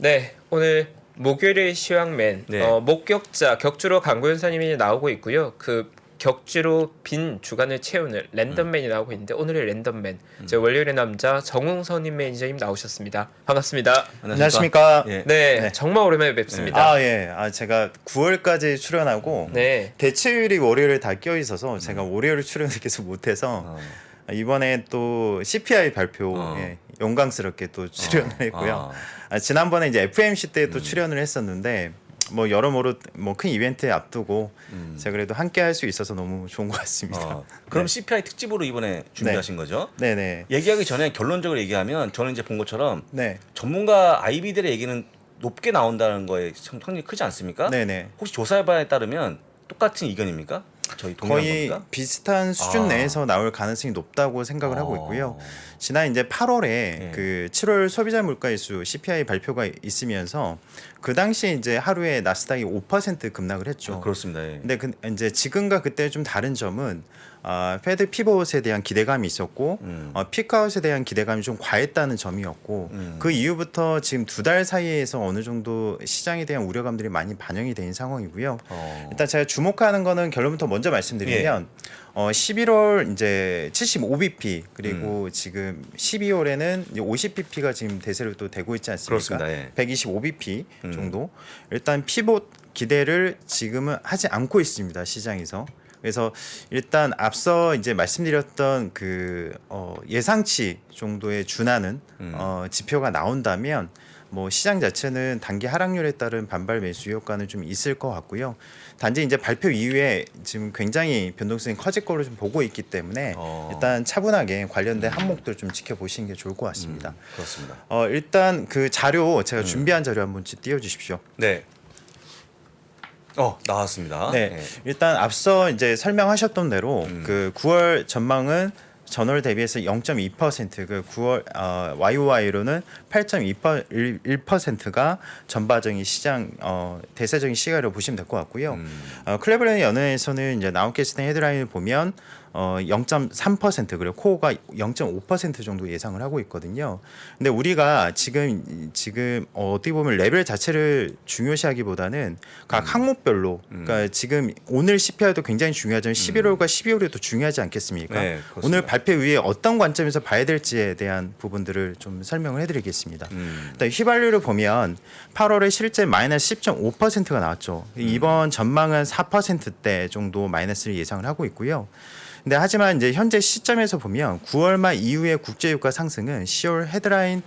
네, 오늘 목요일의 시황맨 네. 목격자 격주로 강구현사님이 나오고 있고요. 그 격주로 빈 주간을 채우는 랜덤맨이 나오고 있는데 오늘의 랜덤맨 제 월요일의 남자 정웅선임 매니저님 나오셨습니다. 반갑습니다. 안녕하십니까. 예. 네, 네. 정말 오랜만에 뵙습니다. 예. 제가 9월까지 출연하고 네, 대체율이 월요일에 다 껴 있어서 제가 월요일 출연을 계속 못해서 이번에 또 CPI 발표 영광스럽게 또 출연을 했고요. 지난번에 이제 FMC 때 또 출연을 했었는데 뭐 여러모로 뭐 큰 이벤트에 앞두고 제가 그래도 함께 할 수 있어서 너무 좋은 것 같습니다. 그럼 CPI 특집으로 이번에 준비하신 거죠? 네네. 얘기하기 전에 결론적으로 얘기하면 저는 이제 본 것처럼 네. 전문가 IB들의 얘기는 높게 나온다는 거에 상당히 크지 않습니까? 네네. 혹시 조사해봐에 따르면 똑같은 의견입니까? 저희 동의한 거의 겁니까? 비슷한 수준 내에서 나올 가능성이 높다고 생각을 하고 있고요. 지난 이제 8월에 그 7월 소비자 물가지수 CPI 발표가 있으면서 그 당시에 이제 하루에 나스닥이 5% 급락을 했죠. 그렇습니다. 예. 근데 이제 지금과 그때 좀 다른 점은 페드 피벗에 대한 기대감이 있었고 피크아웃에 대한 기대감이 좀 과했다는 점이었고 그 이후부터 지금 2달 사이에서 어느 정도 시장에 대한 우려감들이 많이 반영이 된 상황이고요. 일단 제가 주목하는 거는 결론부터 먼저 말씀드리면 11월 이제 75bp 그리고 지금 12월에는 50bp가 지금 대세로 또 되고 있지 않습니까? 그렇습니다. 예. 125bp 정도. 일단 피봇 기대를 지금은 하지 않고 있습니다, 시장에서. 그래서 일단 앞서 이제 말씀드렸던 그 예상치 정도에 준하는 지표가 나온다면 뭐 시장 자체는 단기 하락률에 따른 반발 매수 효과는 좀 있을 것 같고요. 단지 이제 발표 이후에 지금 굉장히 변동성이 커질 걸로 좀 보고 있기 때문에 일단 차분하게 관련된 항목들 좀 지켜보시는 게 좋을 것 같습니다. 그렇습니다. 일단 그 자료 제가 준비한 자료 한번 띄워주십시오. 네. 나왔습니다. 네, 예. 일단 앞서 이제 설명하셨던 대로 그 9월 전망은 전월 대비해서 0.2%, 그 9월 YOY로는 8.1%가 전반적인 시장 대세적인 시가로 보시면 될 것 같고요. 클레버랜드 연은에서는 이제 나웃게스트 헤드라인을 보면 0.3% 그리고 코어가 0.5% 정도 예상을 하고 있거든요. 근데 우리가 지금 어떻게 보면 레벨 자체를 중요시하기보다는 각 항목별로 그러니까 지금 오늘 CPI도 굉장히 중요하지만 11월과 12월이 더 중요하지 않겠습니까? 네, 오늘 발표 위에 어떤 관점에서 봐야 될지에 대한 부분들을 좀 설명을 해드리겠습니다. 일단 휘발유를 보면 8월에 실제 마이너스 10.5%가 나왔죠. 이번 전망은 4%대 정도 마이너스를 예상을 하고 있고요. 근데 하지만 이제 현재 시점에서 보면 9월 말 이후의 국제유가 상승은 10월 헤드라인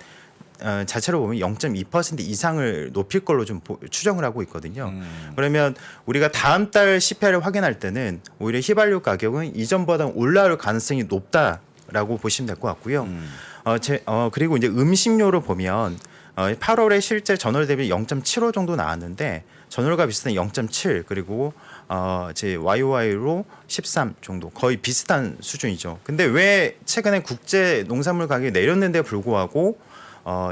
자체로 보면 0.2% 이상을 높일 걸로 좀 추정을 하고 있거든요. 그러면 우리가 다음 달 CPI를 확인할 때는 오히려 휘발유 가격은 이전보다 올라올 가능성이 높다라고 보시면 될 것 같고요. 그리고 이제 음식료를 보면 8월에 실제 전월 대비 0.75 정도 나왔는데 전월과 비슷한 0.7 그리고 제 YOY로 13 정도 거의 비슷한 수준이죠. 근데 왜 최근에 국제 농산물 가격이 내렸는데 불구하고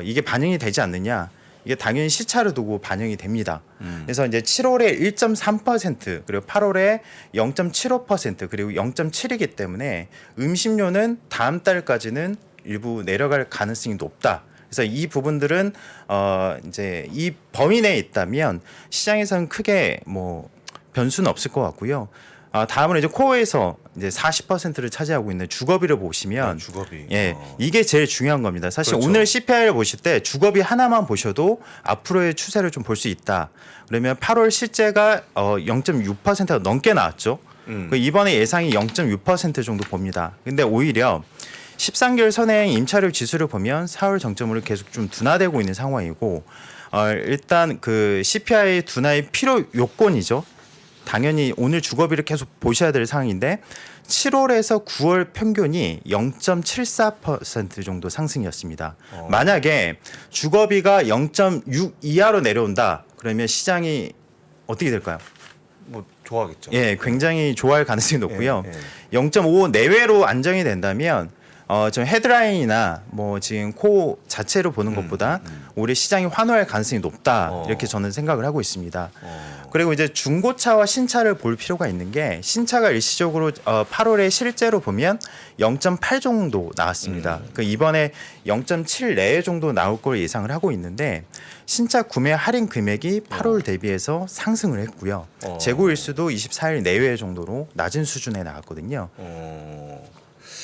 이게 반영이 되지 않느냐? 이게 당연히 시차를 두고 반영이 됩니다. 그래서 이제 7월에 1.3% 그리고 8월에 0.75% 그리고 0.7이기 때문에 음식료는 다음 달까지는 일부 내려갈 가능성이 높다. 그래서 이 부분들은 이제 이 범위 내에 있다면 시장에서는 크게 뭐 변수는 없을 것 같고요. 다음으로 이제 코어에서 이제 40%를 차지하고 있는 주거비를 보시면 주거비. 이게 제일 중요한 겁니다. 사실 그렇죠. 오늘 CPI를 보실 때 주거비 하나만 보셔도 앞으로의 추세를 좀 볼 수 있다. 그러면 8월 실제가 0.6%가 넘게 나왔죠. 이번에 예상이 0.6% 정도 봅니다. 근데 오히려 13개월 선행 임차료 지수를 보면 4월 정점으로 계속 좀 둔화되고 있는 상황이고 일단 그 CPI 둔화의 필요 요건이죠. 당연히 오늘 주거비를 계속 보셔야 될 상황인데 7월에서 9월 평균이 0.74% 정도 상승이었습니다. 만약에 주거비가 0.6 이하로 내려온다. 그러면 시장이 어떻게 될까요? 뭐 좋아하겠죠. 굉장히 좋아할 가능성이 높고요. 예. 0.5 내외로 안정이 된다면 좀 헤드라인이나 뭐 지금 코 자체로 보는 것보다 올해 시장이 환호할 가능성이 높다 이렇게 저는 생각을 하고 있습니다. 그리고 이제 중고차와 신차를 볼 필요가 있는 게 신차가 일시적으로 8월에 실제로 보면 0.8 정도 나왔습니다. 그 이번에 0.7 내외 정도 나올 걸 예상을 하고 있는데 신차 구매 할인 금액이 8월 대비해서 상승을 했고요. 재고 일수도 24일 내외 정도로 낮은 수준에 나왔거든요.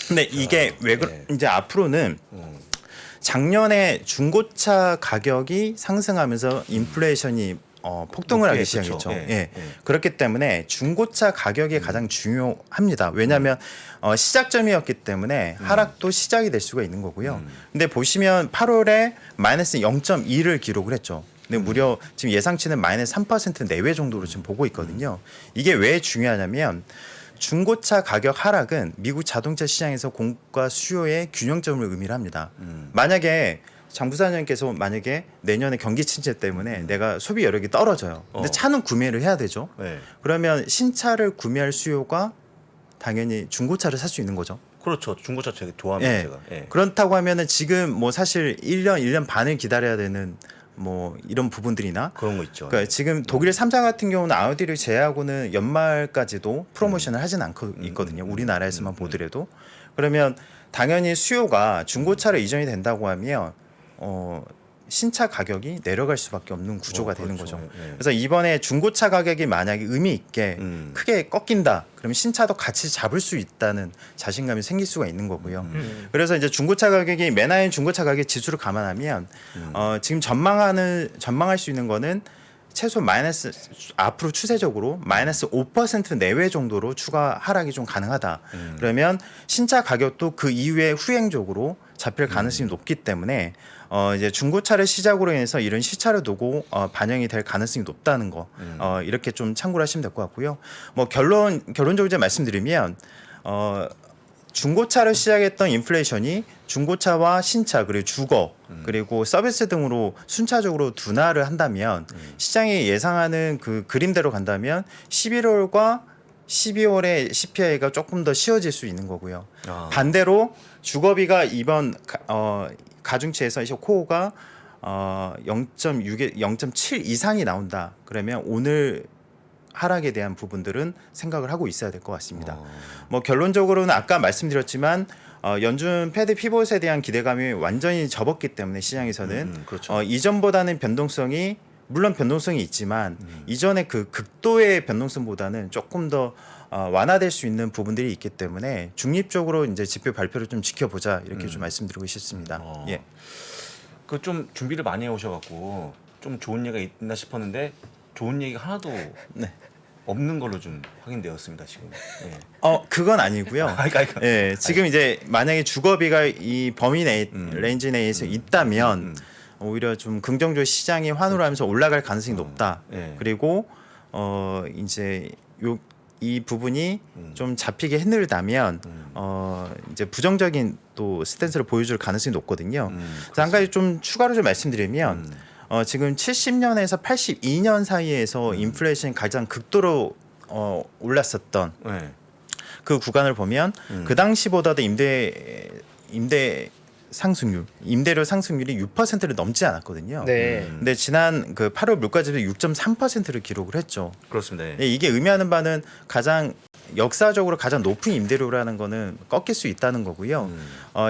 근데 이게 왜 이제 앞으로는 작년에 중고차 가격이 상승하면서 인플레이션이 폭등을 하기 시작했죠. 그렇기 때문에 중고차 가격이 가장 중요합니다. 왜냐하면 시작점이었기 때문에 하락도 시작이 될 수가 있는 거고요. 근데 보시면 8월에 마이너스 0.2를 기록을 했죠. 근데 무려 지금 예상치는 마이너스 3% 내외 정도로 지금 보고 있거든요. 이게 왜 중요하냐면 중고차 가격 하락은 미국 자동차 시장에서 공급과 수요의 균형점을 의미를 합니다. 만약에 장 부사장님께서 만약에 내년에 경기 침체 때문에 내가 소비 여력이 떨어져요. 근데 차는 구매를 해야 되죠. 그러면 신차를 구매할 수요가 당연히 중고차를 살 수 있는 거죠. 그렇죠. 중고차 되게 좋아합니다. 제가. 그렇다고 하면은 지금 뭐 사실 1년 반을 기다려야 되는 뭐 이런 부분들이나 그런 거 있죠. 그러니까 지금 독일 3사 같은 경우는 아우디를 제외하고는 연말까지도 프로모션을 하진 않고 있거든요. 우리나라에서만 보더라도. 그러면 당연히 수요가 중고차로 이전이 된다고 하면 신차 가격이 내려갈 수밖에 없는 구조가 되는 거죠. 그래서 이번에 중고차 가격이 만약에 의미 있게 크게 꺾인다. 그러면 신차도 같이 잡을 수 있다는 자신감이 생길 수가 있는 거고요. 그래서 이제 중고차 가격이 매나인 중고차 가격 지수를 감안하면 지금 전망할 수 있는 거는 최소 마이너스 앞으로 추세적으로 마이너스 5% 내외 정도로 추가 하락이 좀 가능하다. 그러면 신차 가격도 그 이후에 후행적으로 잡힐 가능성이 높기 때문에 이제 중고차를 시작으로 해서 이런 시차를 두고 반영이 될 가능성이 높다는 거 이렇게 좀 참고를 하시면 될 것 같고요. 뭐 결론적으로 이제 말씀드리면 중고차를 시작했던 인플레이션이 중고차와 신차 그리고 주거 그리고 서비스 등으로 순차적으로 둔화를 한다면 시장이 예상하는 그 그림대로 간다면 11월과 12월에 CPI가 조금 더 쉬워질 수 있는 거고요. 반대로 주거비가 이번 가중치에서 코어가 0.6에 0.7 이상이 나온다. 그러면 오늘 하락에 대한 부분들은 생각을 하고 있어야 될 것 같습니다. 뭐 결론적으로는 아까 말씀드렸지만 연준 패드 피봇에 대한 기대감이 완전히 접었기 때문에 시장에서는 그렇죠. 이전보다는 변동성이 물론 변동성이 있지만 이전의 그 극도의 변동성보다는 조금 더 완화될 수 있는 부분들이 있기 때문에 중립적으로 이제 지표 발표를 좀 지켜보자 이렇게 좀 말씀드리고 싶습니다. 예. 그 좀 준비를 많이 해 오셔갖고 좀 좋은 얘기가 있나 싶었는데 좋은 얘기가 하나도 없는 걸로 좀 확인되었습니다 지금. 그건 아니고요. 예, 지금 이제 만약에 주거비가 이 범위 내 렌즈 내에서 있다면 오히려 좀 긍정적으로 시장이 환호를 하면서 올라갈 가능성이 높다. 그리고 이제 이 부분이 좀 잡히게 흔들다면 이제 부정적인 또 스탠스를 보여줄 가능성이 높거든요. 그래서 한 가지 좀 추가로 좀 말씀드리면 지금 70년에서 82년 사이에서 인플레이션이 가장 극도로 올랐었던 그 구간을 보면 그 당시보다도 임대료 상승률이 6%를 넘지 않았거든요. 근데 지난 그 8월 물가지수 6.3%를 기록을 했죠. 그렇습니다. 이게 의미하는 바는 가장 역사적으로 가장 높은 임대료라는 거는 꺾일 수 있다는 거고요.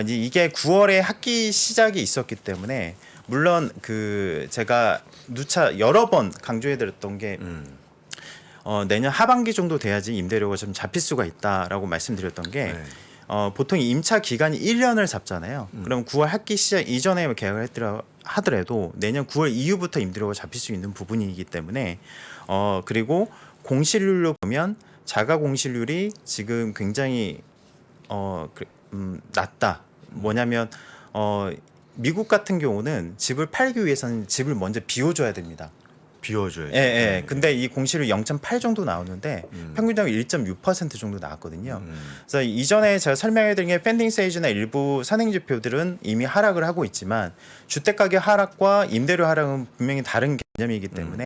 이제 이게 9월에 학기 시작이 있었기 때문에 물론 그 제가 누차 여러 번 강조해드렸던 게 내년 하반기 정도 돼야지 임대료가 좀 잡힐 수가 있다라고 말씀드렸던 게 보통 임차 기간이 1년을 잡잖아요. 그럼 9월 학기 시작 이전에 계약을 하더라도 내년 9월 이후부터 임대료가 잡힐 수 있는 부분이기 때문에 그리고 공실률로 보면 자가 공실률이 지금 굉장히 낮다. 뭐냐면 미국 같은 경우는 집을 팔기 위해서는 집을 먼저 비워줘야 됩니다. 비워줘야죠. 근데 이 공실률 0.8 정도 나오는데 평균적으로 1.6% 정도 나왔거든요. 그래서 이전에 제가 설명해드린 게 펜딩 세이즈나 일부 선행 지표들은 이미 하락을 하고 있지만 주택 가격 하락과 임대료 하락은 분명히 다른 개념이기 때문에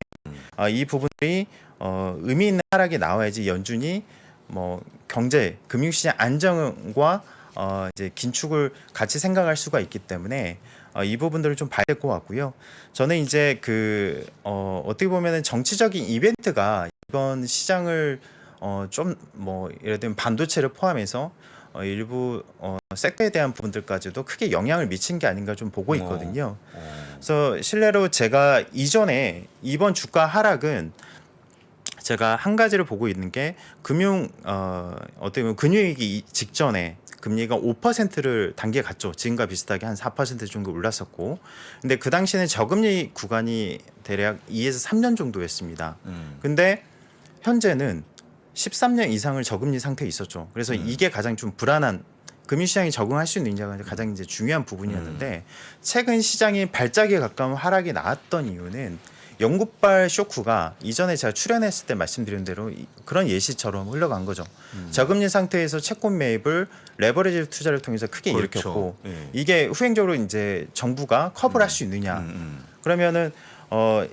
이 부분들이 의미 있는 하락이 나와야지 연준이 뭐 경제, 금융시장 안정과 이제 긴축을 같이 생각할 수가 있기 때문에 이 부분들을 좀 봐야 될 것 같고요. 저는 이제 어떻게 보면은 정치적인 이벤트가 이번 시장을 좀 뭐 예를 들면 반도체를 포함해서 일부 섹터에 대한 부분들까지도 크게 영향을 미친 게 아닌가 좀 보고 있거든요. 그래서 실례로 제가 이전에 이번 주가 하락은 제가 한 가지를 보고 있는 게 어떻게 보면 금융위기 직전에 금리가 5%를 단계 갔죠. 지금과 비슷하게 한 4% 정도 올랐었고, 근데 그 당시에는 저금리 구간이 대략 2에서 3년 정도였습니다. 근데 현재는 13년 이상을 저금리 상태에 있었죠. 그래서 이게 가장 좀 불안한 금융시장이 적응할 수 있느냐가 가장 이제 중요한 부분이었는데 최근 시장이 발작에 가까운 하락이 나왔던 이유는 영국발 쇼크가 이전에 제가 출연했을 때 말씀드린 대로 그런 예시처럼 흘러간 거죠. 저금리 상태에서 채권 매입을 레버리지 투자를 통해서 크게 그렇죠. 일으켰고 예. 이게 후행적으로 이제 정부가 커버를 할 수 있느냐. 그러면은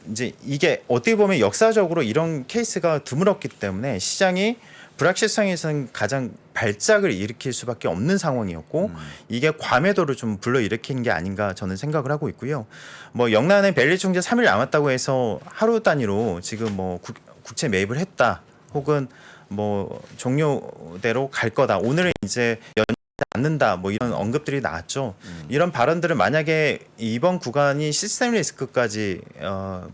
이제 이게 어떻게 보면 역사적으로 이런 케이스가 드물었기 때문에 시장이 불확실성에서는 가장 발작을 일으킬 수밖에 없는 상황이었고 이게 과매도를 좀 불러일으킨 게 아닌가 저는 생각을 하고 있고요. 뭐 영란에 벨리 총재 3일 남았다고 해서 하루 단위로 지금 뭐 국채 매입을 했다 혹은 뭐 종료대로 갈 거다. 오늘은 이제 않는다 뭐 이런 언급들이 나왔죠. 이런 발언들을 만약에 이번 구간이 시스템 리스크까지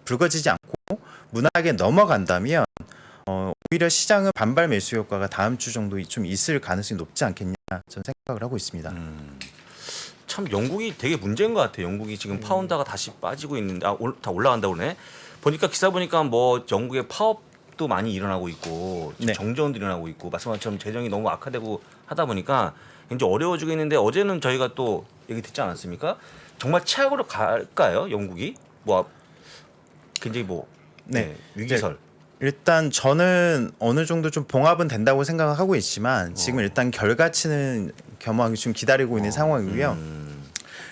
불거지지 않고 무난하게 넘어간다면 오히려 시장은 반발 매수 효과가 다음 주 정도 좀 있을 가능성이 높지 않겠냐 저는 생각을 하고 있습니다. 참 영국이 되게 문제인 것 같아요. 영국이 지금 파운드가 다시 빠지고 있는데 다 올라간다고 그러네. 보니까 기사 보니까 뭐 영국의 파업도 많이 일어나고 있고 지금 네. 정전도 일어나고 있고 말씀하신 것처럼 재정이 너무 악화되고 하다 보니까 굉장히 어려워지고 있는데 어제는 저희가 또 얘기 듣지 않았습니까? 정말 최악으로 갈까요? 영국이 뭐 굉장히 뭐 네. 위기설. 일단 저는 어느 정도 좀 봉합은 된다고 생각을 하고 있지만 지금 일단 결과치는 겸허하게 좀 기다리고 있는 상황이고요.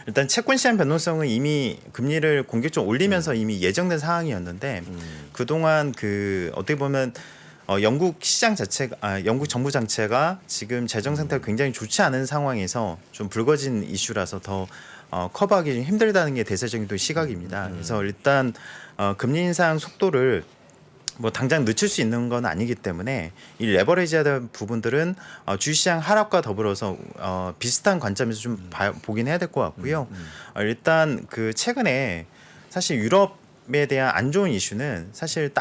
일단 채권 시장 변동성은 이미 금리를 공격적으로 올리면서 이미 예정된 상황이었는데 그동안 어떻게 보면 영국 시장 자체가 영국 정부 자체가 지금 재정 상태가 굉장히 좋지 않은 상황에서 좀 불거진 이슈라서 더 커버하기 좀 힘들다는 게 대세적인 또 시각입니다. 그래서 일단 금리 인상 속도를 뭐 당장 늦출 수 있는 건 아니기 때문에 이 레버리지하는 부분들은 주시장 하락과 더불어서 비슷한 관점에서 좀 보긴 해야 될 것 같고요. 일단 최근에 사실 유럽에 대한 안 좋은 이슈는 사실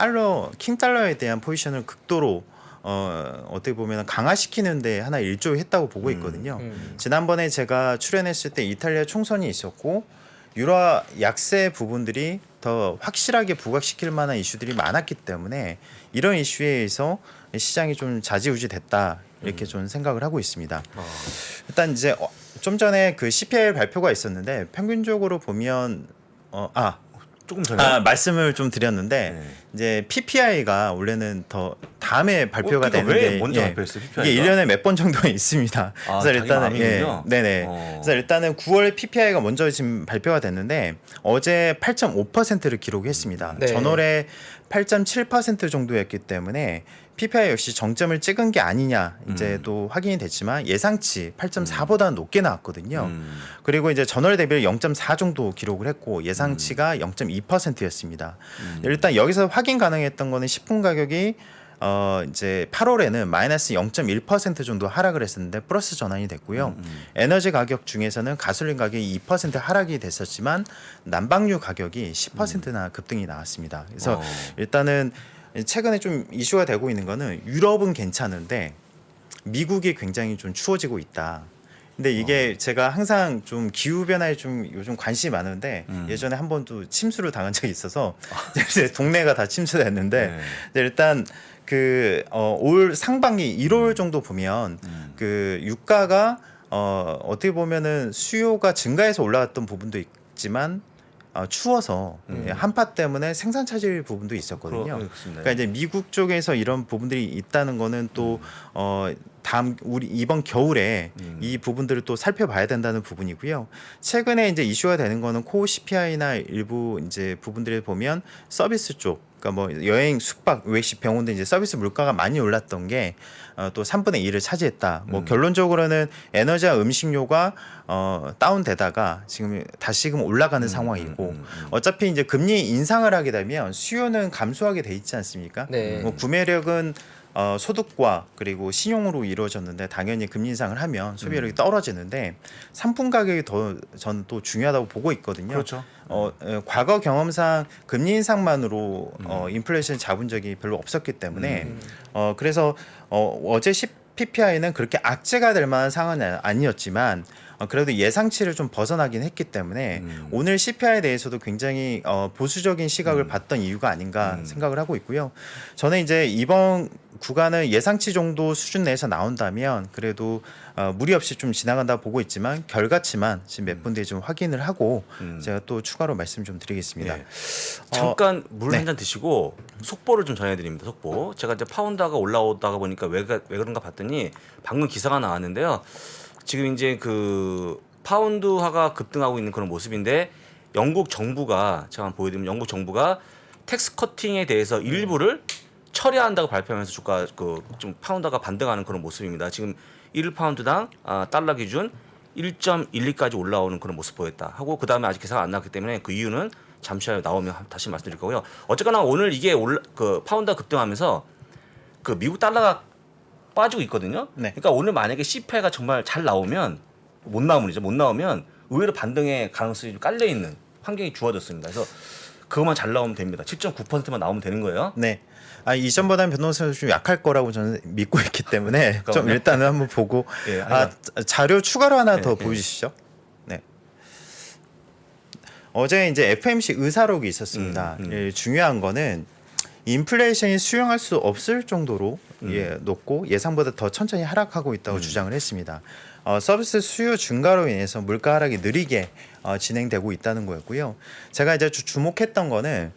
킹 달러에 대한 포지션을 극도로 어떻게 보면 강화시키는데 하나 일조했다고 보고 있거든요. 지난번에 제가 출연했을 때 이탈리아 총선이 있었고 유로 약세 부분들이 더 확실하게 부각시킬 만한 이슈들이 많았기 때문에 이런 이슈에서 시장이 좀 좌지우지됐다 이렇게 좀 생각을 하고 있습니다. 일단 이제 좀 전에 CPI 발표가 있었는데 평균적으로 보면 조금 전에 말씀을 좀 드렸는데 이제 PPI가 원래는 더 다음에 발표가 그러니까 되는데 왜 먼저 발표했어요? PPI가? 이게 1년에 몇 번 정도 있습니다. 그래서 자기 일단은 마음이군요. 네네. 그래서 일단은 9월 PPI가 먼저 지금 발표가 됐는데 어제 8.5%를 기록했습니다. 네. 전월에 8.7% 정도였기 때문에 PPI 역시 정점을 찍은 게 아니냐 이제 또 확인이 됐지만 예상치 8.4보다 높게 나왔거든요. 그리고 이제 전월 대비 0.4 정도 기록을 했고 예상치가 0.2%였습니다. 일단 여기서 확인 가능했던 거는 10분 가격이 이제 8월에는 마이너스 0.1% 정도 하락을 했었는데 플러스 전환이 됐고요. 에너지 가격 중에서는 가솔린 가격이 2% 하락이 됐었지만 난방유 가격이 10%나 급등이 나왔습니다. 그래서 일단은 최근에 좀 이슈가 되고 있는 거는 유럽은 괜찮은데 미국이 굉장히 좀 추워지고 있다. 근데 이게 제가 항상 좀 기후 변화에 좀 요즘 관심이 많은데 예전에 한 번도 침수를 당한 적이 있어서 이제 동네가 다 침수됐는데 일단 올 상반기 1월 정도 보면 유가가 어떻게 보면은 수요가 증가해서 올라왔던 부분도 있지만 추워서 한파 때문에 생산 차질 부분도 있었거든요. 그러니까 이제 미국 쪽에서 이런 부분들이 있다는 거는 또 우리 이번 겨울에 이 부분들을 또 살펴봐야 된다는 부분이고요. 최근에 이제 이슈가 되는 거는 코어 CPI나 일부 이제 부분들을 보면 서비스 쪽 그러니까 뭐 여행, 숙박, 외식, 병원 등 이제 서비스 물가가 많이 올랐던 게 또 3분의 1을 차지했다. 뭐 결론적으로는 에너지와 음식료가 다운되다가 지금 다시금 올라가는 상황이고 어차피 이제 금리 인상을 하게 되면 수요는 감소하게 돼 있지 않습니까? 네. 뭐 구매력은 소득과 그리고 신용으로 이루어졌는데 당연히 금리 인상을 하면 소비력이 떨어지는데 상품 가격이 더 저는 또 중요하다고 보고 있거든요. 그렇죠. 과거 경험상 금리 인상만으로 인플레이션 잡은 적이 별로 없었기 때문에 그래서 어제 PPI는 그렇게 악재가 될 만한 상황은 아니었지만 그래도 예상치를 좀 벗어나긴 했기 때문에 오늘 CPI에 대해서도 굉장히 보수적인 시각을 봤던 이유가 아닌가 생각을 하고 있고요. 저는 이제 이번 구간은 예상치 정도 수준 내에서 나온다면 그래도 무리 없이 좀 지나간다 보고 있지만 결과치만 지금 몇 분 뒤에 좀 확인을 하고 제가 또 추가로 말씀 좀 드리겠습니다. 예. 잠깐 물 네. 한 잔 드시고 속보를 좀 전해드립니다. 속보. 제가 이제 파운드가 올라오다가 보니까 왜 그런가 봤더니 방금 기사가 나왔는데요. 지금 이제 그 파운드화가 급등하고 있는 그런 모습인데 영국 정부가 제가 한번 보여드리면 영국 정부가 텍스 커팅에 대해서 일부를 처리한다고 발표하면서 주가 그 좀 파운드가 반등하는 그런 모습입니다. 지금 1파운드당 달러 기준 1.12까지 올라오는 그런 모습 보였다 하고 그 다음에 아직 기사가 안 나왔기 때문에 그 이유는 잠시 후에 나오면 다시 말씀드릴 거고요. 어쨌거나 오늘 이게 그 파운드가 급등하면서 그 미국 달러가 빠지고 있거든요. 네. 그러니까 오늘 만약에 CPI가 정말 잘 나오면 못 나오면 의외로 반등의 가능성이 좀 깔려 있는 환경이 주어졌습니다. 그래서 그것만 잘 나오면 됩니다. 7.9%만 나오면 되는 거예요. 네. 이전보다는 변동성이 좀 약할 거라고 저는 믿고 있기 때문에 좀 일단은 한번 보고 예, 자료 추가로 하나 예, 더 예. 보여주시죠. 네. 어제 이제 FMC 의사록이 있었습니다. 예, 중요한 거는 인플레이션이 수용할 수 없을 정도로 높고 예상보다 더 천천히 하락하고 있다고 주장을 했습니다. 서비스 수요 증가로 인해서 물가 하락이 느리게 진행되고 있다는 거였고요. 제가 이제 주목했던 거는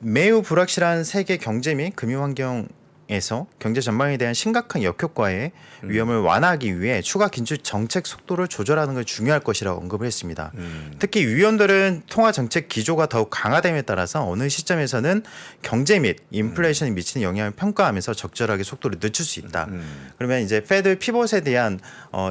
매우 불확실한 세계 경제 및 금융 환경에서 경제 전망에 대한 심각한 역효과의 위험을 완화하기 위해 추가 긴축 정책 속도를 조절하는 것이 중요할 것이라고 언급을 했습니다. 특히 위원들은 통화 정책 기조가 더욱 강화됨에 따라서 어느 시점에서는 경제 및 인플레이션이 미치는 영향을 평가하면서 적절하게 속도를 늦출 수 있다. 그러면 이제 페드 피봇에 대한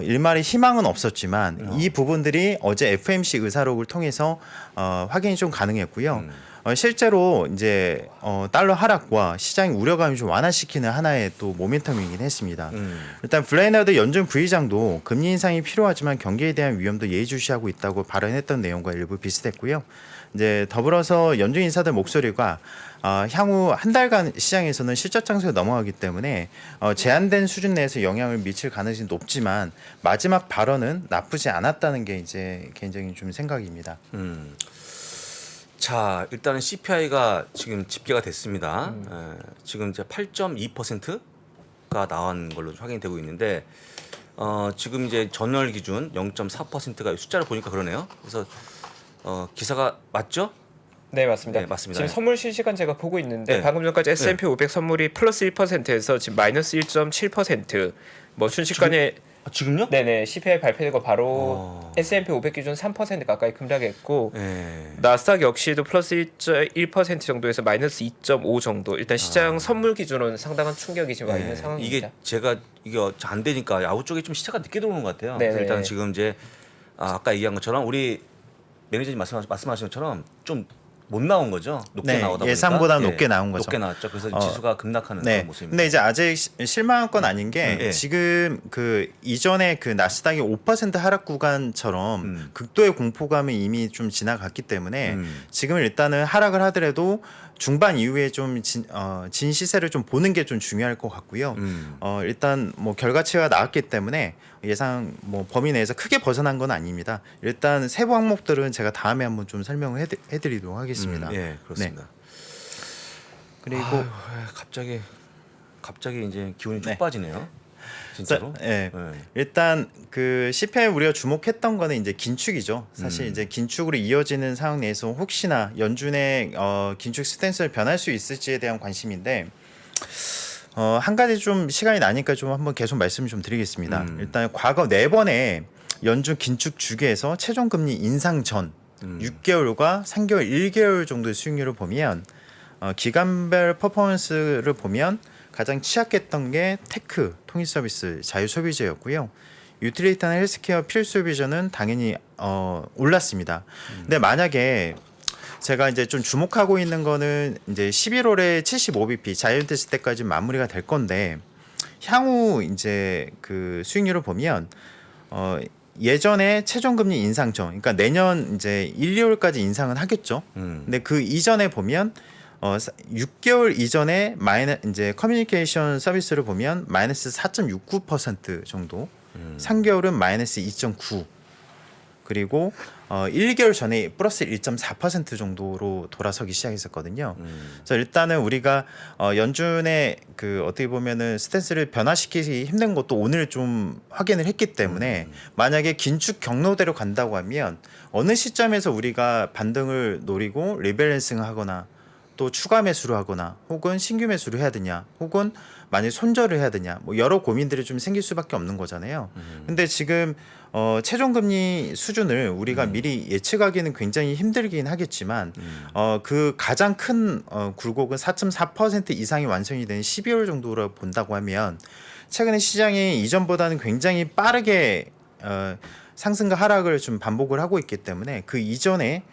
일말의 희망은 없었지만 이 부분들이 어제 FMC 의사록을 통해서 확인이 좀 가능했고요. 실제로 이제 달러 하락과 시장의 우려감을 좀 완화시키는 하나의 또 모멘텀이긴 했습니다. 일단 블레이너드 연준 부의장도 금리 인상이 필요하지만 경기에 대한 위험도 예의주시하고 있다고 발언했던 내용과 일부 비슷했고요. 이제 더불어서 연준 인사들 목소리가 향후 한 달간 시장에서는 실적 장소에 넘어가기 때문에 제한된 수준 내에서 영향을 미칠 가능성이 높지만 마지막 발언은 나쁘지 않았다는 게 이제 개인적인 좀 생각입니다. 자, 일단은 CPI가 지금 집계가 됐습니다. 지금 이제 8.2%가 나온 걸로 확인되고 있는데 지금 이제 전월 기준 0.4%가 숫자를 보니까 그러네요. 그래서 기사가 맞죠? 네, 맞습니다. 네, 맞습니다. 지금 선물 실시간 제가 보고 있는데 네. 방금 전까지 S&P 500 선물이 플러스 1%에서 지금 마이너스 1.7%. 뭐 순식간에 지금요? 네네 CPI 발표되고 바로 S&P 500 기준 3% 가까이 급락했고 네. 나스닥 역시도 플러스 1% 정도에서 마이너스 2.5 정도. 일단 시장 선물 기준으로는 상당한 충격이 지금 와 있는 상황입니다. 이게 제가 이게 안 되니까 야후 쪽에 좀 시차가 늦게 들어오는 것 같아요. 그래서 네네. 일단 지금 이제 아까 얘기한 것처럼 우리 매니저님 말씀하신 것처럼 좀 못 나온 거죠. 높게 네, 나오다 보니까 예상보다 높게 나온 거죠. 높게 나왔죠. 그래서 지수가 급락하는 네. 그런 모습입니다. 근데 이제 아직 실망한 건 아닌 게 네. 지금 그 이전에 그 나스닥이 5% 하락 구간처럼 극도의 공포감이 이미 좀 지나갔기 때문에 지금 일단은 하락을 하더라도 중반 이후에 좀 진 시세를 좀 보는 게 좀 중요할 것 같고요. 일단 뭐 결과치가 나왔기 때문에 예상 뭐 범위 내에서 크게 벗어난 건 아닙니다. 일단 세부 항목들은 제가 다음에 한번 좀 설명을 해드리도록 하겠습니다. 예, 그렇습니다. 그리고 갑자기 이제 기운이 쭉 네. 빠지네요. 진짜로. 네. 네. 일단 그 CPI 우리가 주목했던 거는 이제 긴축이죠. 사실 이제 긴축으로 이어지는 상황 내에서 혹시나 연준의 긴축 스탠스를 변할 수 있을지에 대한 관심인데 한 가지 좀 시간이 나니까 좀 한번 계속 말씀을 좀 드리겠습니다. 일단 과거 4번의 연준 긴축 주기에서 최종 금리 인상 전 6개월과 3개월, 1개월 정도의 수익률을 보면 기간별 퍼포먼스를 보면 가장 취약했던 게 테크, 통일 서비스, 자유 소비재였고요. 유틸리티나 헬스케어, 필수 비전은 당연히 올랐습니다. 근데 만약에 제가 이제 좀 주목하고 있는 거는 이제 11월에 75bp 자이언트스 때까지 마무리가 될 건데 향후 이제 그 수익률을 보면 예전에 최종금리 인상 전, 그러니까 내년 이제 1, 2월까지 인상은 하겠죠. 근데 그 이전에 보면 6개월 이전에 이제 커뮤니케이션 서비스를 보면 마이너스 4.69% 정도, 3개월은 마이너스 2.9, 그리고 1개월 전에 플러스 1.4% 정도로 돌아서기 시작했었거든요. 그래서 일단은 우리가 연준의 그 어떻게 보면은 스탠스를 변화시키기 힘든 것도 오늘 좀 확인을 했기 때문에 만약에 긴축 경로대로 간다고 하면 어느 시점에서 우리가 반등을 노리고 리밸런싱을 하거나 또 추가 매수를 하거나 혹은 신규 매수를 해야 되냐 혹은 만약 손절을 해야 되냐 뭐 여러 고민들이 좀 생길 수밖에 없는 거잖아요. 근데 지금 최종금리 수준을 우리가 미리 예측하기는 굉장히 힘들긴 하겠지만 그 가장 큰 굴곡은 4.4% 이상이 완성이 된 12월 정도로 본다고 하면 최근에 시장이 이전보다는 굉장히 빠르게 상승과 하락을 좀 반복을 하고 있기 때문에 그 이전에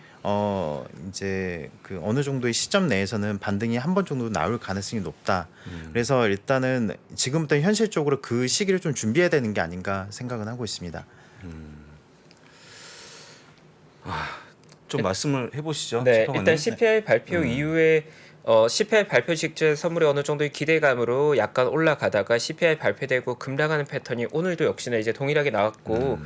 이제 그 어느 정도의 시점 내에서는 반등이 한 번 정도 나올 가능성이 높다. 그래서 일단은 지금부터 현실적으로 그 시기를 좀 준비해야 되는 게 아닌가 생각은 하고 있습니다. 좀 말씀을 해보시죠. 네, 슈퍼맨님. 일단 CPI 발표 이후에 CPI 발표 직전 선물이 어느 정도의 기대감으로 약간 올라가다가 CPI 발표되고 급락하는 패턴이 오늘도 역시나 이제 동일하게 나왔고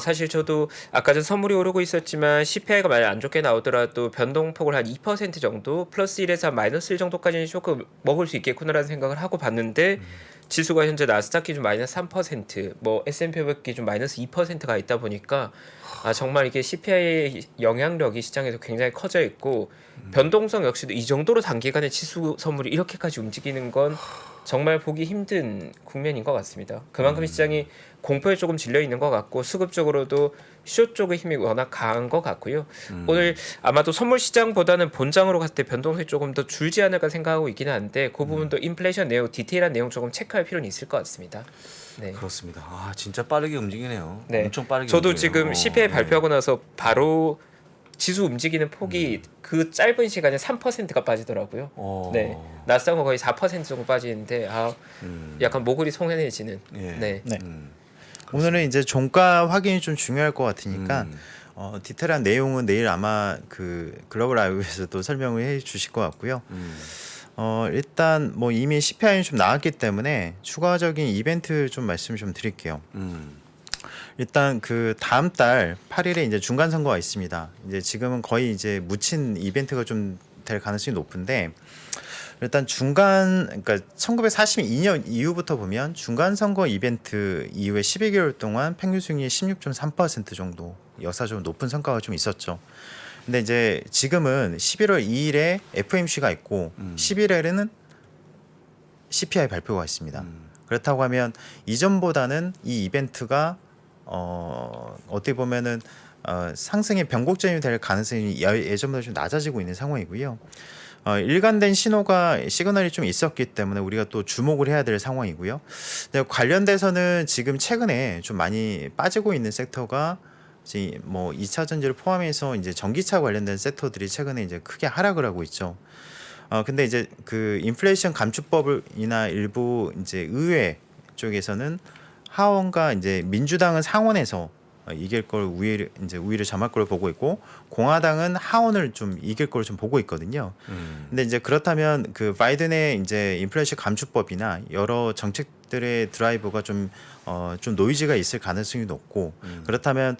사실 저도 아까 전 선물이 오르고 있었지만 CPI가 만약 안 좋게 나오더라도 변동폭을 한 2% 정도 플러스 1에서 마이너스 1 정도까지는 조금 먹을 수 있겠구나라는 생각을 하고 봤는데 지수가 현재 나스닥 기준 마이너스 3%, 뭐 S&P 500 기준 마이너스 2%가 있다 보니까 정말 이게 CPI의 영향력이 시장에서 굉장히 커져 있고 변동성 역시도 이 정도로 단기간에 지수 선물이 이렇게까지 움직이는 건 정말 보기 힘든 국면인 것 같습니다. 그만큼 시장이 공포에 조금 질려 있는 것 같고 수급 쪽으로도 숏 쪽의 힘이 워낙 강한 것 같고요. 오늘 아마도 선물 시장보다는 본장으로 갔을 때 변동성이 조금 더 줄지 않을까 생각하고 있기는 한데 그 부분도 인플레이션 내용, 디테일한 내용 조금 체크할 필요는 있을 것 같습니다. 네. 그렇습니다. 진짜 빠르게 움직이네요. 네. 엄청 빠르게. 저도 움직이네요. 지금 CPI 발표하고 나서 바로 지수 움직이는 폭이 그 짧은 시간에 3%가 빠지더라고요. 네, 나스닥은 거의 4% 정도 빠지는데 약간 모글이 송연해지는. 예. 네. 네. 오늘은 이제 종가 확인이 좀 중요할 것 같으니까 디테일한 내용은 내일 아마 그 글로벌 라이브에서도 설명을 해 주실 것 같고요. 일단 뭐 이미 CPI는 좀 나왔기 때문에 추가적인 이벤트 좀 말씀 좀 드릴게요. 일단 그 다음 달 8일에 이제 중간 선거가 있습니다. 이제 지금은 거의 이제 묻힌 이벤트가 좀 될 가능성이 높은데 일단 그러니까 1942년 이후부터 보면 중간 선거 이벤트 이후에 12개월 동안 평균 수익률이 16.3% 정도 역사적으로 높은 성과가 좀 있었죠. 근데 이제 지금은 11월 2일에 FOMC가 있고 11일에는 CPI 발표가 있습니다. 그렇다고 하면 이전보다는 이 이벤트가 어떻게 보면은 상승의 변곡점이 될 가능성이 예전보다 좀 낮아지고 있는 상황이고요. 일관된 시그널이 좀 있었기 때문에 우리가 또 주목을 해야 될 상황이고요. 관련돼서는 지금 최근에 좀 많이 빠지고 있는 섹터가 이제 뭐 2차 전지를 포함해서 이제 전기차 관련된 섹터들이 최근에 이제 크게 하락을 하고 있죠. 근데 이제 그 인플레이션 감축법이나 일부 이제 의회 쪽에서는 하원과 이제 민주당은 상원에서 이길 걸 우위를 점할 걸 보고 있고 공화당은 하원을 좀 이길 걸 좀 보고 있거든요. 근데 이제 그렇다면 그 바이든의 이제 인플레이션 감축법이나 여러 정책들의 드라이브가 좀 노이즈가 있을 가능성이 높고 그렇다면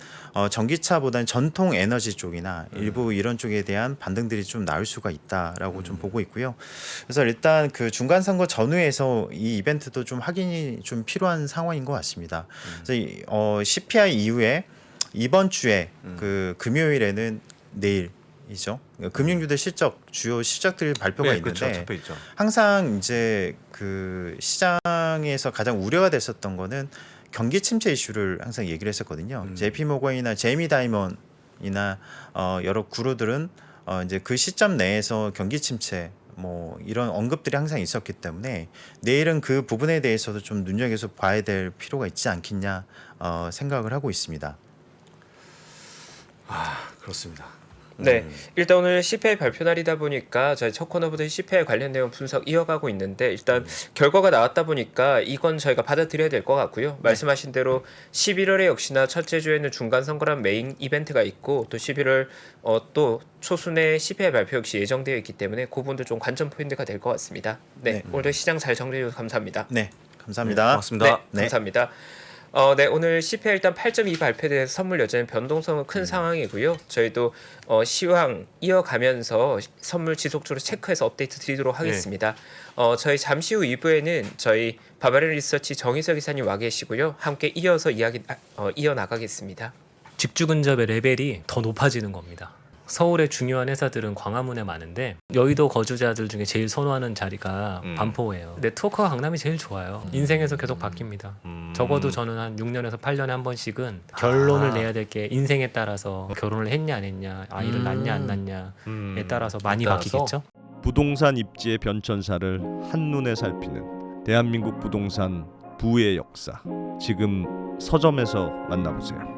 전기차보다는 전통 에너지 쪽이나 일부 이런 쪽에 대한 반등들이 좀 나올 수가 있다라고 좀 보고 있고요. 그래서 일단 그 중간 선거 전후에서 이 이벤트도 좀 확인이 좀 필요한 상황인 것 같습니다. 그래서 CPI 이후에 이번 주에 그 금요일에는 내일이죠. 금융주들 주요 실적들 발표가 네, 있는데 그렇죠. 잡혀 있죠. 항상 이제 그 시장에서 가장 우려가 됐었던 거는 경기 침체 이슈를 항상 얘기를 했었거든요. JP 모건이나 제이미 다이먼이나 여러 구루들은 이제 그 시점 내에서 경기 침체 뭐 이런 언급들이 항상 있었기 때문에 내일은 그 부분에 대해서도 좀 눈여겨서 봐야 될 필요가 있지 않겠냐 생각을 하고 있습니다. 그렇습니다. 네, 일단 오늘 CPI 발표 날이다 보니까 저희 첫 코너부터 CPI 관련 내용 분석 이어가고 있는데 일단 결과가 나왔다 보니까 이건 저희가 받아들여야 될 것 같고요. 말씀하신 대로 11월에 역시나 첫째 주에는 중간 선거란 메인 이벤트가 있고 또 11월 또 초순에 CPI 발표 역시 예정되어 있기 때문에 그 부분도 좀 관전 포인트가 될 것 같습니다. 네, 오늘도 시장 잘 정리해 주셔서 감사합니다. 네, 감사합니다. 고맙습니다. 네, 감사합니다. 네, 오늘 CPI 일단 8.2 발표돼서 선물 여전히 변동성은 큰 상황이고요. 저희도 시황 이어가면서 선물 지속적으로 체크해서 업데이트 드리도록 하겠습니다. 저희 잠시 후 2부에는 저희 바바리안 리서치 정희석 이사님 와 계시고요. 함께 이어서 이야기 이어나가겠습니다. 직주 근접의 레벨이 더 높아지는 겁니다. 서울의 중요한 회사들은 광화문에 많은데 여의도 거주자들 중에 제일 선호하는 자리가 반포예요. 네트워크가 강남이 제일 좋아요. 인생에서 계속 바뀝니다. 적어도 저는 한 6년에서 8년에 한 번씩은 결론을 내야 될 게 인생에 따라서 결혼을 했냐 안 했냐, 아이를 낳냐 안 낳냐에 따라서 많이 바뀌겠죠. 부동산 입지의 변천사를 한눈에 살피는 대한민국 부동산 부의 역사. 지금 서점에서 만나보세요.